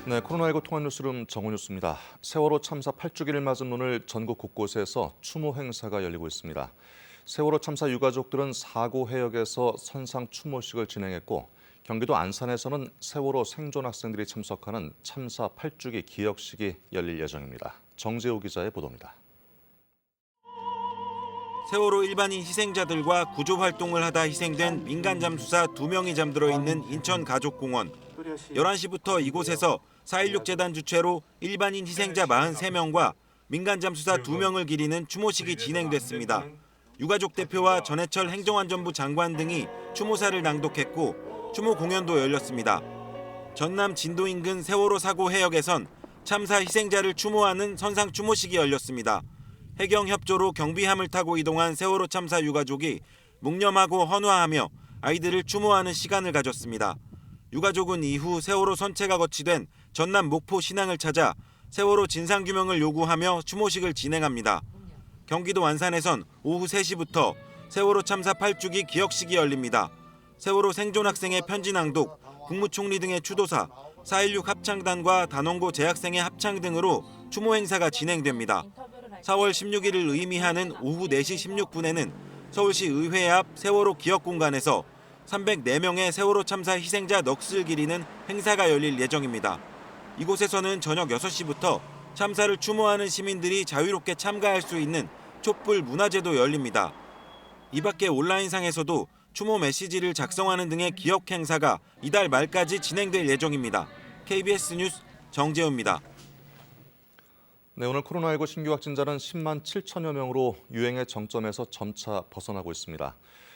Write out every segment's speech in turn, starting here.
네, 코로나19 통합 뉴스룸 정호뉴스입니다. 세월호 참사 8주기를 맞은 오늘 전국 곳곳에서 추모 행사가 열리고 있습니다. 세월호 참사 유가족들은 사고 해역에서 선상 추모식을 진행했고 경기도 안산에서는 세월호 생존 학생들이 참석하는 참사 8주기 기억식이 열릴 예정입니다. 정재호 기자의 보도입니다. 세월호 일반인 희생자들과 구조 활동을 하다 희생된 민간 잠수사 2명이 잠들어 있는 인천가족공원. 11시부터 이곳에서 4.16 재단 주최로 일반인 희생자 43명과 민간 잠수사 2명을 기리는 추모식이 진행됐습니다. 유가족 대표와 전해철 행정안전부 장관 등이 추모사를 낭독했고 추모 공연도 열렸습니다. 전남 진도 인근 세월호 사고 해역에선 참사 희생자를 추모하는 선상 추모식이 열렸습니다. 해경 협조로 경비함을 타고 이동한 세월호 참사 유가족이 묵념하고 헌화하며 아이들을 추모하는 시간을 가졌습니다. 유가족은 이후 세월호 선체가 거치된 전남 목포 신항을 찾아 세월호 진상규명을 요구하며 추모식을 진행합니다. 경기도 안산에선 오후 3시부터 세월호 참사 8주기 기억식이 열립니다. 세월호 생존 학생의 편지 낭독, 국무총리 등의 추도사, 4.16 합창단과 단원고 재학생의 합창 등으로 추모 행사가 진행됩니다. 4월 16일을 의미하는 오후 4시 16분에는 서울시 의회 앞 세월호 기억공간에서 304명의 세월호 참사 희생자 넋을 기리는 행사가 열릴 예정입니다. 이곳에서는 저녁 6시부터 참사를 추모하는 시민들이 자유롭게 참가할 수 있는 촛불 문화제도 열립니다. 이 밖에 온라인상에서도 추모 메시지를 작성하는 등의 기억 행사가 이달 말까지 진행될 예정입니다. KBS 뉴스 정재호입니다. 네, 오늘 코로나19 신규 확진자는 10만 7천여 명으로 유행의 정점에서 점차 벗어나고 있습니다.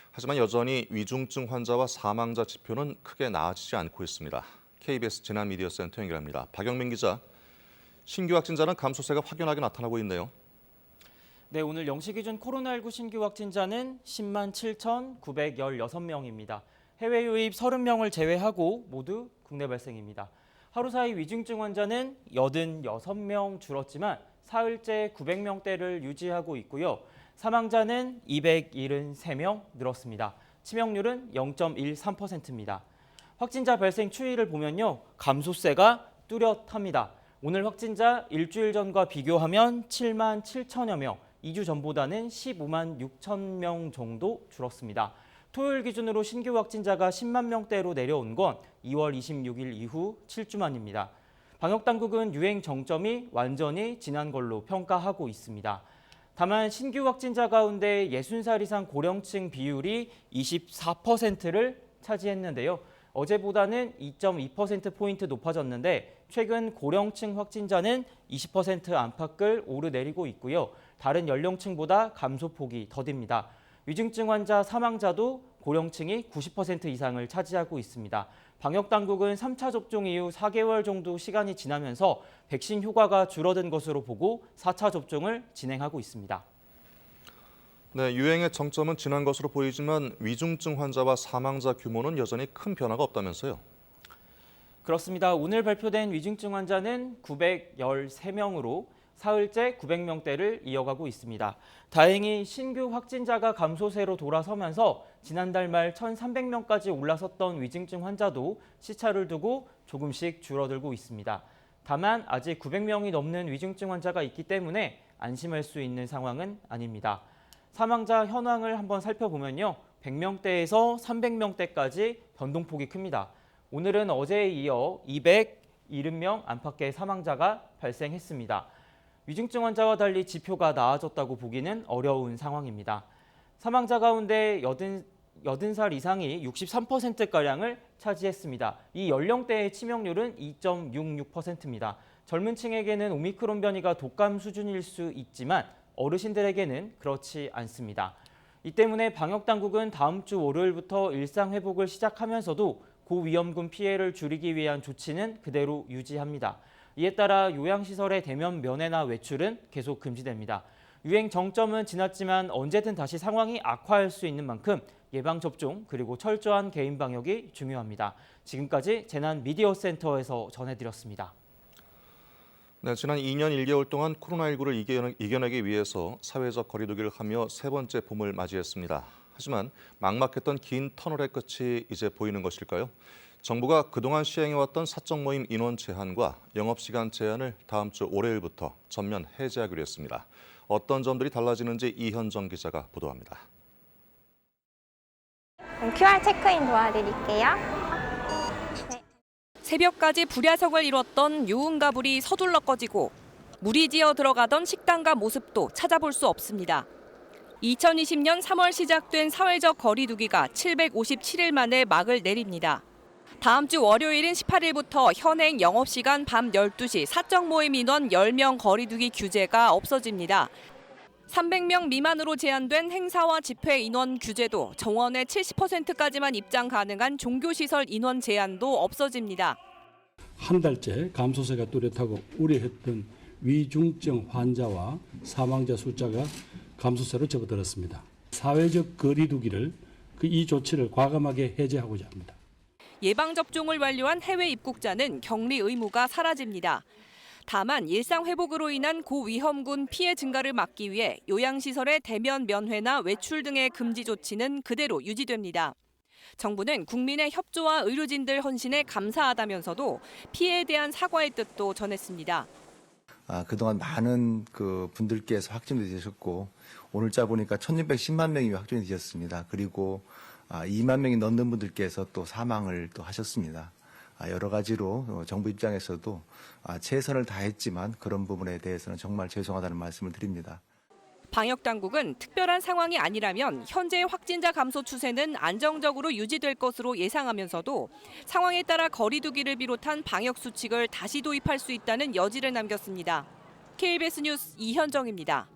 하지만 여전히 위중증 환자와 사망자 지표는 크게 나아지지 않고 있습니다. KBS 재난미디어센터 연결합니다. 박영민 기자, 신규 확진자는 감소세가 확연하게 나타나고 있네요. 네, 오늘 0시 기준 코로나19 신규 확진자는 10만 7,916명입니다. 해외 유입 30명을 제외하고 모두 국내 발생입니다. 하루 사이 위중증 환자는 86명 줄었지만 사흘째 900명대를 유지하고 있고요. 사망자는 273명 늘었습니다. 치명률은 0.13%입니다. 확진자 발생 추이를 보면요, 감소세가 뚜렷합니다. 오늘 확진자 일주일 전과 비교하면 7만 7천여 명, 2주 전보다는 15만 6천 명 정도 줄었습니다. 토요일 기준으로 신규 확진자가 10만 명대로 내려온 건 2월 26일 이후 7주 만입니다. 방역당국은 유행 정점이 완전히 지난 걸로 평가하고 있습니다. 다만 신규 확진자 가운데 60살 이상 고령층 비율이 24%를 차지했는데요. 어제보다는 2.2%포인트 높아졌는데 최근 고령층 확진자는 20% 안팎을 오르내리고 있고요. 다른 연령층보다 감소폭이 더딥니다. 위중증 환자 사망자도 고령층이 90% 이상을 차지하고 있습니다. 방역당국은 3차 접종 이후 4개월 정도 시간이 지나면서 백신 효과가 줄어든 것으로 보고 4차 접종을 진행하고 있습니다. 네, 유행의 정점은 지난 것으로 보이지만 위중증 환자와 사망자 규모는 여전히 큰 변화가 없다면서요? 그렇습니다. 오늘 발표된 위중증 환자는 913명으로 사흘째 900명대를 이어가고 있습니다. 다행히 신규 확진자가 감소세로 돌아서면서 지난달 말 1,300명까지 올라섰던 위중증 환자도 시차를 두고 조금씩 줄어들고 있습니다. 다만 아직 900명이 넘는 위중증 환자가 있기 때문에 안심할 수 있는 상황은 아닙니다. 사망자 현황을 한번 살펴보면요, 100명대에서 300명대까지 변동폭이 큽니다. 오늘은 어제에 이어 270명 안팎의 사망자가 발생했습니다. 위중증 환자와 달리 지표가 나아졌다고 보기는 어려운 상황입니다. 사망자 가운데 80살 이상이 63%가량을 차지했습니다. 이 연령대의 치명률은 2.66%입니다. 젊은 층에게는 오미크론 변이가 독감 수준일 수 있지만 어르신들에게는 그렇지 않습니다. 이 때문에 방역당국은 다음 주 월요일부터 일상 회복을 시작하면서도 고위험군 피해를 줄이기 위한 조치는 그대로 유지합니다. 이에 따라 요양시설의 대면 면회나 외출은 계속 금지됩니다. 유행 정점은 지났지만 언제든 다시 상황이 악화할 수 있는 만큼 예방접종 그리고 철저한 개인 방역이 중요합니다. 지금까지 재난미디어센터에서 전해드렸습니다. 네, 지난 2년 1개월 동안 코로나19를 이겨내기 위해서 사회적 거리두기를 하며 세 번째 봄을 맞이했습니다. 하지만 막막했던 긴 터널의 끝이 이제 보이는 것일까요? 정부가 그동안 시행해왔던 사적 모임 인원 제한과 영업시간 제한을 다음 주 월요일부터 전면 해제하기로 했습니다. 어떤 점들이 달라지는지 이현정 기자가 보도합니다. QR 체크인 도와드릴게요. 새벽까지 불야성을 이뤘던 유흥가불이 서둘러 꺼지고 물이 지어 들어가던 식당가 모습도 찾아볼 수 없습니다. 2020년 3월 시작된 사회적 거리두기가 757일 만에 막을 내립니다. 다음 주 월요일인 18일부터 현행 영업시간 밤 12시 사적 모임 인원 10명 거리두기 규제가 없어집니다. 300명 미만으로 제한된 행사와 집회 인원 규제도 정원의 70%까지만 입장 가능한 종교시설 인원 제한도 없어집니다. 한 달째 감소세가 뚜렷하고 우려했던 위중증 환자와 사망자 숫자가 감소세로 접어들었습니다. 사회적 거리두기를 이 조치를 과감하게 해제하고자 합니다. 예방접종을 완료한 해외 입국자는 격리 의무가 사라집니다. 다만 일상 회복으로 인한 고위험군 피해 증가를 막기 위해 요양시설의 대면 면회나 외출 등의 금지 조치는 그대로 유지됩니다. 정부는 국민의 협조와 의료진들 헌신에 감사하다면서도 피해에 대한 사과의 뜻도 전했습니다. 그동안 많은 분들께서 확진이 되셨고 오늘자 보니까 1,610만 명이 확진이 되셨습니다. 그리고 2만 명이 넘는 분들께서 또 사망을 또 하셨습니다. 여러 가지로 정부 입장에서도 최선을 다했지만 그런 부분에 대해서는 정말 죄송하다는 말씀을 드립니다. 방역당국은 특별한 상황이 아니라면 현재 확진자 감소 추세는 안정적으로 유지될 것으로 예상하면서도 상황에 따라 거리두기를 비롯한 방역 수칙을 다시 도입할 수 있다는 여지를 남겼습니다. KBS 뉴스 이현정입니다.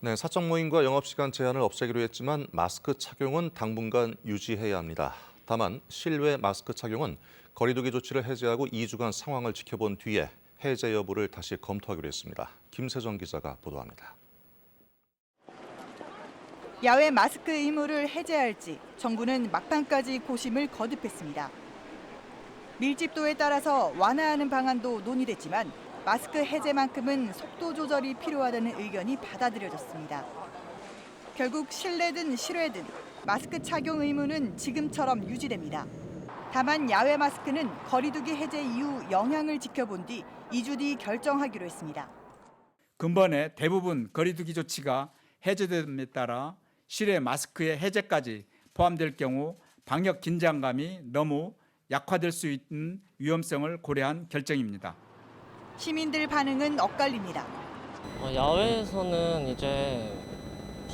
네, 사적 모임과 영업시간 제한을 없애기로 했지만 마스크 착용은 당분간 유지해야 합니다. 다만 실외 마스크 착용은 거리두기 조치를 해제하고 2주간 상황을 지켜본 뒤에 해제 여부를 다시 검토하기로 했습니다. 김세정 기자가 보도합니다. 야외 마스크 의무를 해제할지 정부는 막판까지 고심을 거듭했습니다. 밀집도에 따라서 완화하는 방안도 논의됐지만 마스크 해제만큼은 속도 조절이 필요하다는 의견이 받아들여졌습니다. 결국 실내든 실외든 마스크 착용 의무는 지금처럼 유지됩니다. 다만 야외 마스크는 거리두기 해제 이후 영향을 지켜본 뒤 2주 뒤 결정하기로 했습니다. 근본에 대부분 거리두기 조치가 해제됨에 따라 실외 마스크의 해제까지 포함될 경우 방역 긴장감이 너무 약화될 수 있는 위험성을 고려한 결정입니다. 시민들 반응은 엇갈립니다. 야외에서는 이제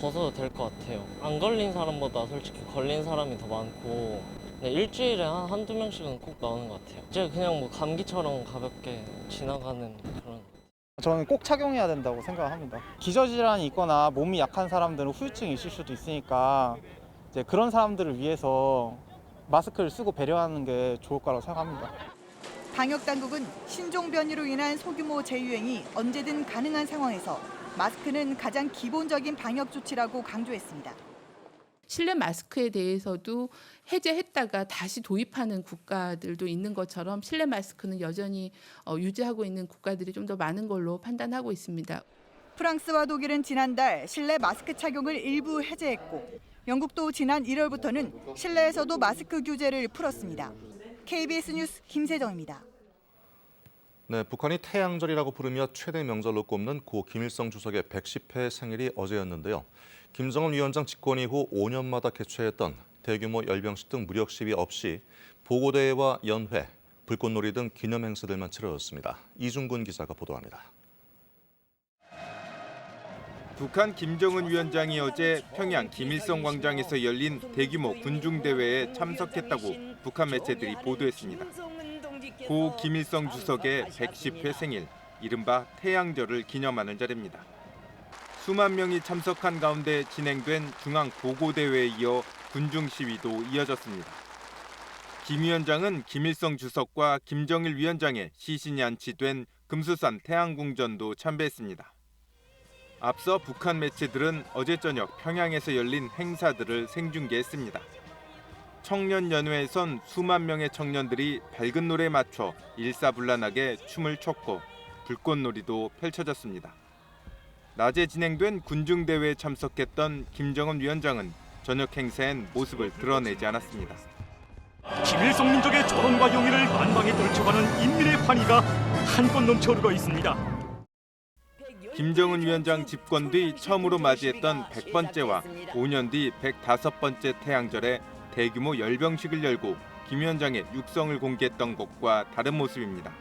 벗어도 될 것 같아요. 안 걸린 사람보다 솔직히 걸린 사람이 더 많고 일주일에 한두 명씩은 꼭 나오는 것 같아요. 이제 그냥 뭐 감기처럼 가볍게 지나가는 그런. 저는 꼭 착용해야 된다고 생각합니다. 기저질환이 있거나 몸이 약한 사람들은 후유증이 있을 수도 있으니까 이제 그런 사람들을 위해서 마스크를 쓰고 배려하는 게 좋을 거라고 생각합니다. 방역당국은 신종 변이로 인한 소규모 재유행이 언제든 가능한 상황에서 마스크는 가장 기본적인 방역 조치라고 강조했습니다. 실내 마스크에 대해서도 해제했다가 다시 도입하는 국가들도 있는 것처럼 실내 마스크는 여전히 유지하고 있는 국가들이 좀 더 많은 걸로 판단하고 있습니다. 프랑스와 독일은 지난달 실내 마스크 착용을 일부 해제했고 영국도 지난 1월부터는 실내에서도 마스크 규제를 풀었습니다. KBS 뉴스 김세정입니다. 네, 북한이 태양절이라고 부르며 최대 명절로 꼽는 고 김일성 주석의 110회 생일이 어제였는데요. 김정은 위원장 집권 이후 5년마다 개최했던 대규모 열병식 등 무력 시위 없이 보고대회와 연회, 불꽃놀이 등 기념 행사들만 치러졌습니다. 이중근 기자가 보도합니다. 북한 김정은 위원장이 어제 평양 김일성 광장에서 열린 대규모 군중대회에 참석했다고 북한 매체들이 보도했습니다. 고 김일성 주석의 110회 생일, 이른바 태양절을 기념하는 자리입니다. 수만 명이 참석한 가운데 진행된 중앙 보고대회에 이어 군중 시위도 이어졌습니다. 김 위원장은 김일성 주석과 김정일 위원장의 시신이 안치된 금수산 태양궁전도 참배했습니다. 앞서 북한 매체들은 어제 저녁 평양에서 열린 행사들을 생중계했습니다. 청년연회에선 수만 명의 청년들이 밝은 노래에 맞춰 일사불란하게 춤을 췄고 불꽃놀이도 펼쳐졌습니다. 낮에 진행된 군중대회에 참석했던 김정은 위원장은 저녁 행사엔 모습을 드러내지 않았습니다. 김일성 민족의 조롱과 용의를 만방에 떨쳐가는 인민의 환희가 한껏 넘쳐흐르고 있습니다. 김정은 위원장 집권 뒤 처음으로 맞이했던 100번째와 5년 뒤 105번째 태양절에 대규모 열병식을 열고 김 위원장의 육성을 공개했던 것과 다른 모습입니다.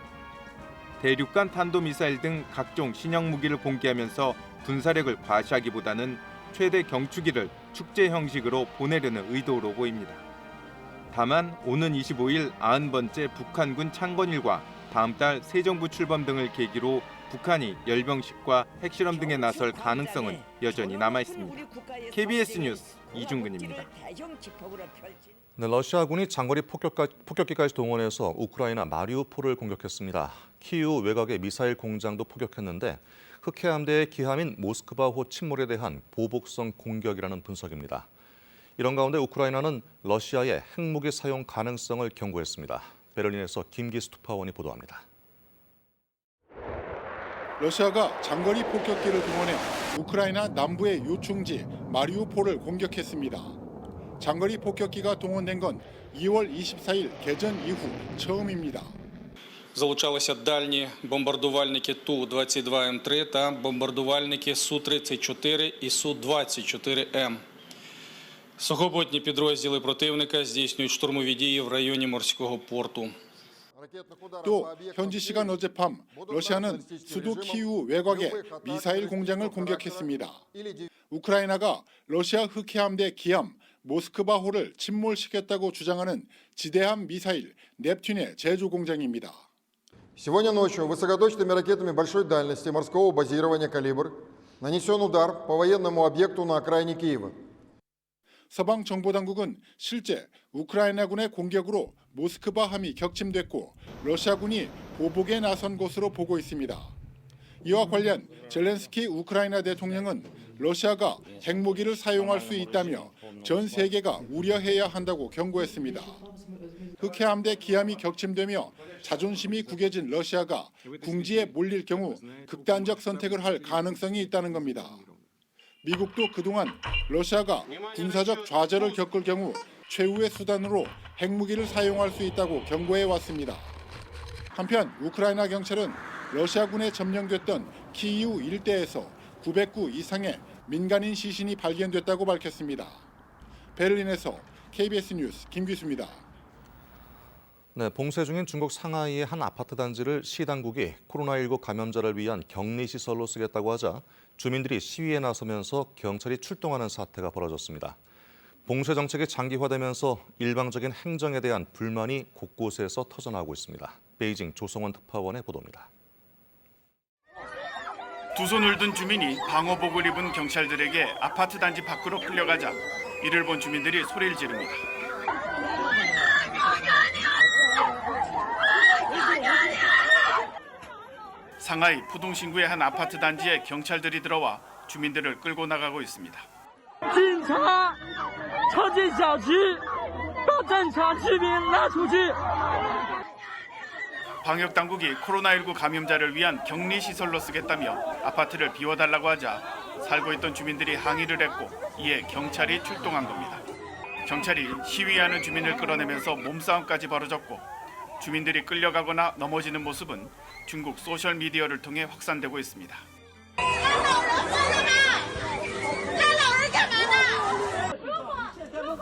대륙간 탄도미사일 등 각종 신형 무기를 공개하면서 군사력을 과시하기보다는 최대 경축기를 축제 형식으로 보내려는 의도로 보입니다. 다만 오는 25일 90번째 북한군 창건일과 다음 달 새 정부 출범 등을 계기로 북한이 열병식과 핵실험 등에 나설 가능성은 여전히 남아있습니다. KBS 뉴스 이중근입니다. 네, 러시아군이 장거리 폭격기까지 동원해서 우크라이나 마리우폴을 공격했습니다. 키이우 외곽의 미사일 공장도 폭격했는데 흑해 함대의 기함인 모스크바호 침몰에 대한 보복성 공격이라는 분석입니다. 이런 가운데 우크라이나는 러시아의 핵무기 사용 가능성을 경고했습니다. 베를린에서 김기수 특파원이 보도합니다. 러시아가 장거리 폭격기를 동원해 우크라이나 남부의 요충지 마리우폴을 공격했습니다. 장거리 폭격기가 동원된 건 2월 24일 개전 이후 처음입니다. Залучалися дальні бомбардувальники Ту-22М3 та бомбардувальники Су-34 і Су-24М. Сухопутні підрозділи противника здійснюють штурмові дії в районі морського порту. 또 현지 시간 어젯밤 러시아는 수도 키이우 외곽의 미사일 공장을 공격했습니다. 우크라이나가 러시아 흑해함대 기함 모스크바호를 침몰시켰다고 주장하는 지대함 미사일 넵튠의 제조 공장입니다. Сегодня ночью высокоточными ракетами большой дальности морского базирования «Калибр» нанесен удар по военному объекту на окраине Киева. 서방 정보 당국은 실제 우크라이나군의 공격으로 모스크바함이 격침됐고 러시아군이 보복에 나선 것으로 보고 있습니다. 이와 관련 젤렌스키 우크라이나 대통령은 러시아가 핵무기를 사용할 수 있다며 전 세계가 우려해야 한다고 경고했습니다. 흑해함대 기함이 격침되며 자존심이 구겨진 러시아가 궁지에 몰릴 경우 극단적 선택을 할 가능성이 있다는 겁니다. 미국도 그동안 러시아가 군사적 좌절을 겪을 경우 최후의 수단으로 핵무기를 사용할 수 있다고 경고해 왔습니다. 한편 우크라이나 경찰은 러시아군에 점령됐던 키이우 일대에서 900구 이상의 민간인 시신이 발견됐다고 밝혔습니다. 베를린에서 KBS 뉴스 김규수입니다. 네, 봉쇄 중인 중국 상하이의 한 아파트 단지를 시 당국이 코로나19 감염자를 위한 격리시설로 쓰겠다고 하자 주민들이 시위에 나서면서 경찰이 출동하는 사태가 벌어졌습니다. 봉쇄 정책이 장기화되면서 일방적인 행정에 대한 불만이 곳곳에서 터져나오고 있습니다. 베이징 조성원 특파원의 보도입니다. 두 손을 든 주민이 방호복을 입은 경찰들에게 아파트 단지 밖으로 끌려가자 이를 본 주민들이 소리를 지릅니다. 상하이 푸둥신구의 한 아파트 단지에 경찰들이 들어와 주민들을 끌고 나가고 있습니다. 방역 당국이 코로나19 감염자를 위한 격리 시설로 쓰겠다며 아파트를 비워달라고 하자 살고 있던 주민들이 항의를 했고 이에 경찰이 출동한 겁니다. 경찰이 시위하는 주민을 끌어내면서 몸싸움까지 벌어졌고 주민들이 끌려가거나 넘어지는 모습은 중국 소셜 미디어를 통해 확산되고 있습니다.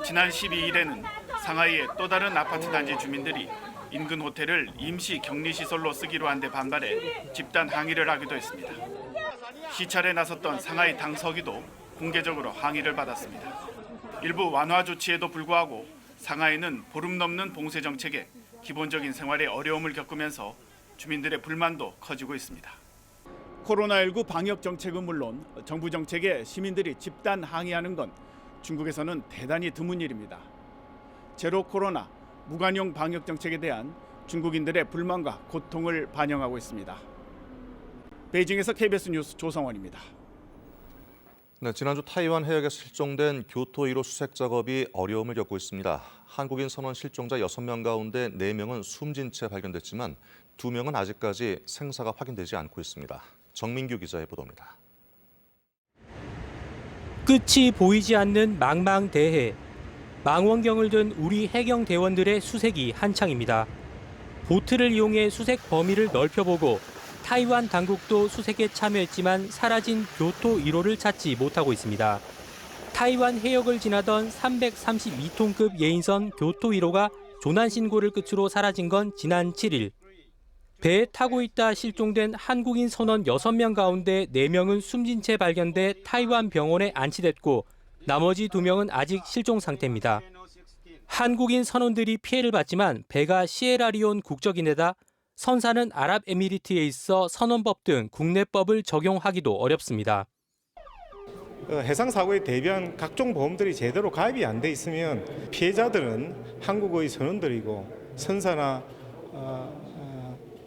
지난 12일에는 상하이의 또 다른 아파트 단지 주민들이 인근 호텔을 임시 격리시설로 쓰기로 한 데 반발해 집단 항의를 하기도 했습니다. 시찰에 나섰던 상하이 당서기도 공개적으로 항의를 받았습니다. 일부 완화 조치에도 불구하고 상하이는 보름 넘는 봉쇄 정책에 기본적인 생활에 어려움을 겪으면서 주민들의 불만도 커지고 있습니다. 코로나19 방역 정책은 물론 정부 정책에 시민들이 집단 항의하는 건 중국에서는 대단히 드문 일입니다. 제로 코로나, 무관용 방역 정책에 대한 중국인들의 불만과 고통을 반영하고 있습니다. 베이징에서 KBS 뉴스 조성원입니다. 네, 지난주 타이완 해역에 실종된 교토 1호 수색 작업이 어려움을 겪고 있습니다. 한국인 선원 실종자 6명 가운데 4명은 숨진 채 발견됐지만 2명은 아직까지 생사가 확인되지 않고 있습니다. 정민규 기자의 보도입니다. 끝이 보이지 않는 망망대해. 망원경을 든 우리 해경 대원들의 수색이 한창입니다. 보트를 이용해 수색 범위를 넓혀보고 타이완 당국도 수색에 참여했지만 사라진 교토 1호를 찾지 못하고 있습니다. 타이완 해역을 지나던 332톤급 예인선 교토 1호가 조난 신고를 끝으로 사라진 건 지난 7일. 배에 타고 있다 실종된 한국인 선원 6명 가운데 4명은 숨진 채 발견돼 타이완 병원에 안치됐고 나머지 2명은 아직 실종 상태입니다. 한국인 선원들이 피해를 봤지만 배가 시에라리온 국적인에다 선사는 아랍에미리트에 있어 선원법 등 국내법을 적용하기도 어렵습니다. 해상 사고에 대비한 각종 보험들이 제대로 가입이 안 돼 있으면 피해자들은 한국의 선원들이고 선사나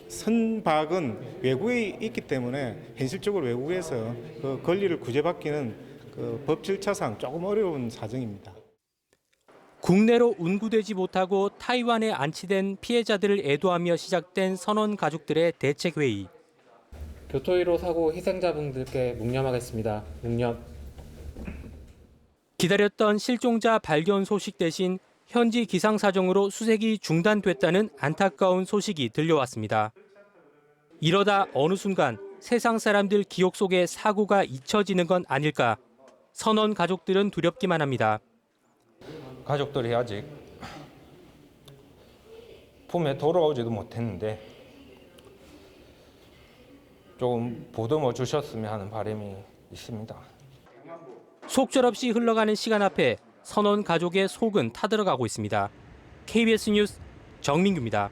선박은 외국에 있기 때문에 현실적으로 외국에서 그 권리를 구제받기는 그 법 절차상 조금 어려운 사정입니다. 국내로 운구되지 못하고 타이완에 안치된 피해자들을 애도하며 시작된 선원 가족들의 대책회의. 교토 1호 사고 희생자분들께 묵념하겠습니다. 묵념. 기다렸던 실종자 발견 소식 대신 현지 기상 사정으로 수색이 중단됐다는 안타까운 소식이 들려왔습니다. 이러다 어느 순간 세상 사람들 기억 속에 사고가 잊혀지는 건 아닐까. 선원 가족들은 두렵기만 합니다. 가족들이 아직 품에 돌아오지도 못했는데 조금 보듬어 주셨으면 하는 바람이 있습니다. 속절없이 흘러가는 시간 앞에 선원 가족의 속은 타들어가고 있습니다. KBS 뉴스 정민규입니다.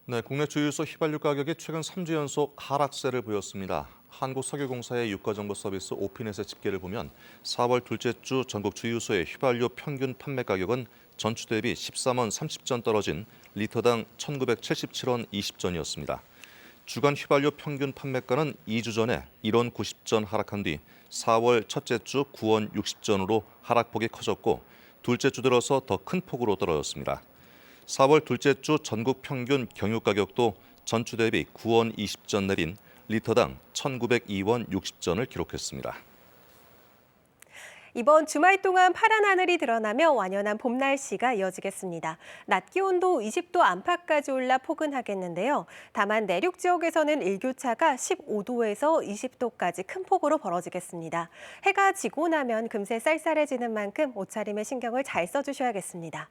네, 국내 주유소 휘발유 가격이 최근 3주 연속 하락세를 보였습니다. 한국석유공사의 유가정보 서비스 오피넷의 집계를 보면 4월 둘째 주 전국 주유소의 휘발유 평균 판매 가격은 전주 대비 13원 30전 떨어진 리터당 1,977원 20전이었습니다. 주간 휘발유 평균 판매가는 2주 전에 1원 90전 하락한 뒤 4월 첫째 주 9원 60전으로 하락폭이 커졌고 둘째 주 들어서 더 큰 폭으로 떨어졌습니다. 4월 둘째 주 전국 평균 경유 가격도 전주 대비 9원 20전 내린 리터당 1,902원 60전을 기록했습니다. 이번 주말 동안 파란 하늘이 드러나며 완연한 봄 날씨가 이어지겠습니다. 낮 기온도 20도 안팎까지 올라 포근하겠는데요. 다만 내륙 지역에서는 일교차가 15도에서 20도까지 큰 폭으로 벌어지겠습니다. 해가 지고 나면 금세 쌀쌀해지는 만큼 옷차림에 신경을 잘 써주셔야겠습니다.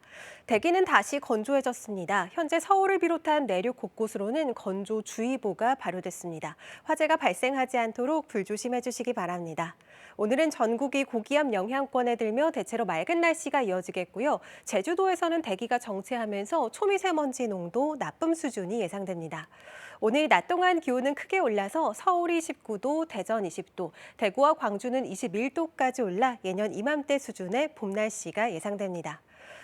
대기는 다시 건조해졌습니다. 현재 서울을 비롯한 내륙 곳곳으로는 건조주의보가 발효됐습니다. 화재가 발생하지 않도록 불조심해 주시기 바랍니다. 오늘은 전국이 고기압 영향권에 들며 대체로 맑은 날씨가 이어지겠고요. 제주도에서는 대기가 정체하면서 초미세먼지 농도 나쁨 수준이 예상됩니다. 오늘 낮 동안 기온은 크게 올라서 서울이 19도, 대전 20도, 대구와 광주는 21도까지 올라 예년 이맘때 수준의 봄 날씨가 예상됩니다.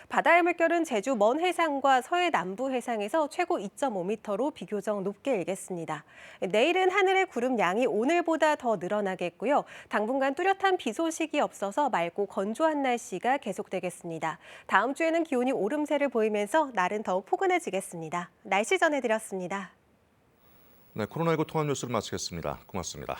바다의 물결은 제주 먼 해상과 서해 남부 해상에서 최고 2.5m로 비교적 높게 일겠습니다. 내일은 하늘의 구름 양이 오늘보다 더 늘어나겠고요. 당분간 뚜렷한 비 소식이 없어서 맑고 건조한 날씨가 계속되겠습니다. 다음 주에는 기온이 오름세를 보이면서 날은 더욱 포근해지겠습니다. 날씨 전해드렸습니다. 네, 코로나19 통합 뉴스를 마치겠습니다. 고맙습니다.